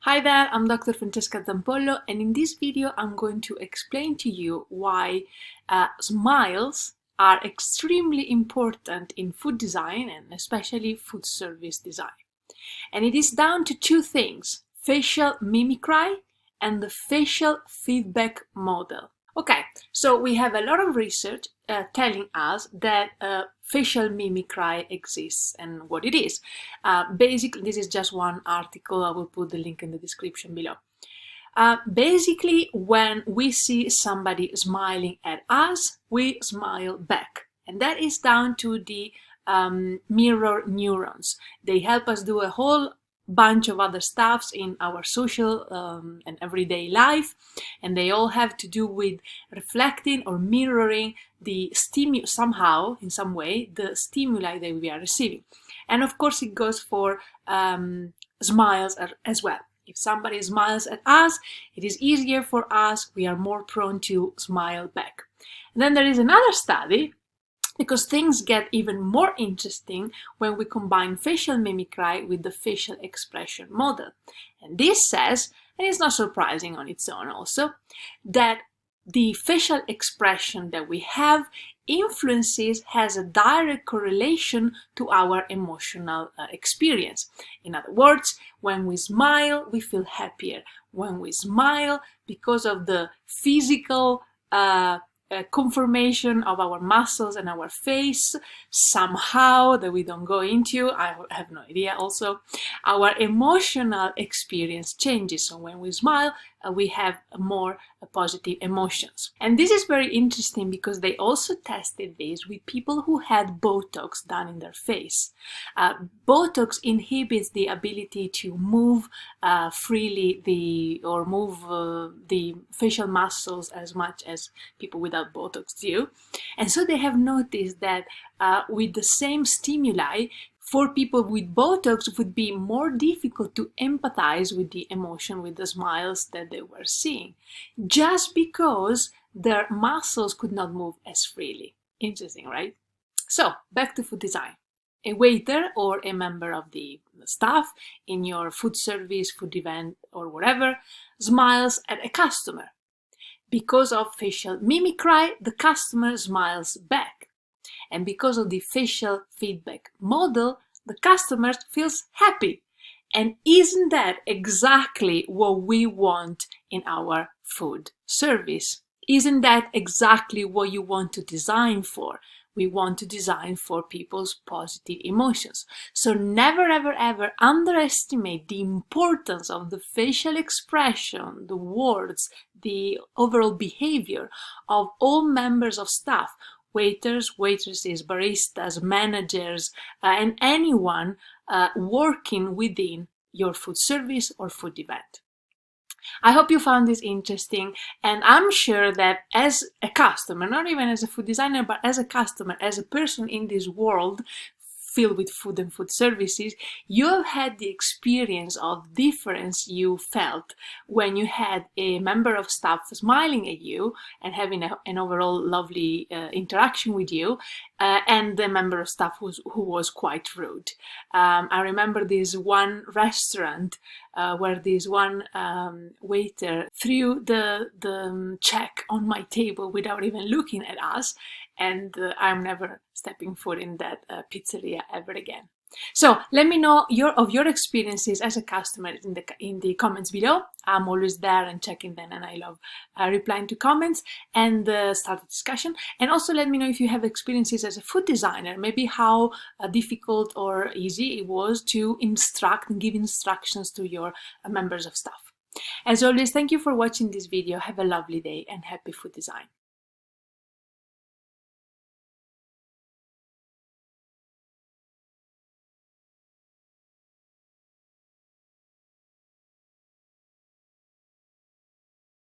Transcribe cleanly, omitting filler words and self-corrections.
Hi there, I'm Dr. Francesca Zampollo, and in this video I'm going to explain to you why smiles are extremely important in food design and especially food service design. And it is down to two things: facial mimicry and the facial feedback model. Okay, so we have a lot of research telling us that facial mimicry exists and what it is. Basically, this is just one article. I will put the link in the description below. Basically, when we see somebody smiling at us, we smile back. And that is down to the mirror neurons. They help us do a whole bunch of other stuffs in our social and everyday life, and they all have to do with reflecting or mirroring the somehow, in some way, the stimuli that we are receiving. And of course it goes for smiles as well. If somebody smiles at us, it is easier for us, we are more prone to smile back. And then there is another study, because things get even more interesting when we combine facial mimicry with the facial expression model. And this says, and it's not surprising on its own also, that the facial expression that we have has a direct correlation to our emotional experience. In other words, when we smile, we feel happier. When we smile, because of the physical confirmation of our muscles and our face, somehow, that we don't go into, I have no idea also, our emotional experience changes. So when we smile, we have more positive emotions. And this is very interesting because they also tested this with people who had Botox done in their face. Botox inhibits the ability to move freely the facial muscles as much as people without Botox do. And so they have noticed that with the same stimuli, for people with Botox, it would be more difficult to empathize with the emotion, with the smiles that they were seeing, just because their muscles could not move as freely. Interesting, right? So, back to food design. A waiter or a member of the staff in your food service, food event, or whatever, smiles at a customer. Because of facial mimicry, the customer smiles back. And because of the facial feedback model, the customer feels happy. And isn't that exactly what we want in our food service? Isn't that exactly what you want to design for? We want to design for people's positive emotions. So never, ever, ever underestimate the importance of the facial expression, the words, the overall behavior of all members of staff. Waiters, waitresses, baristas, managers, and anyone working within your food service or food event. I hope you found this interesting, and I'm sure that as a customer, not even as a food designer, but as a customer, as a person in this world filled with food and food services, you have had the experience of difference you felt when you had a member of staff smiling at you and having an overall lovely interaction with you, and the member of staff who was quite rude. I remember this one restaurant where this one waiter threw the check on my table without even looking at us, and I'm never stepping foot in that pizzeria ever again. So let me know your experiences as a customer in the comments below. I'm always there and checking them, and I love replying to comments and start a discussion. And also let me know if you have experiences as a food designer, maybe how difficult or easy it was to instruct and give instructions to your members of staff. As always, thank you for watching this video. Have a lovely day and happy food design.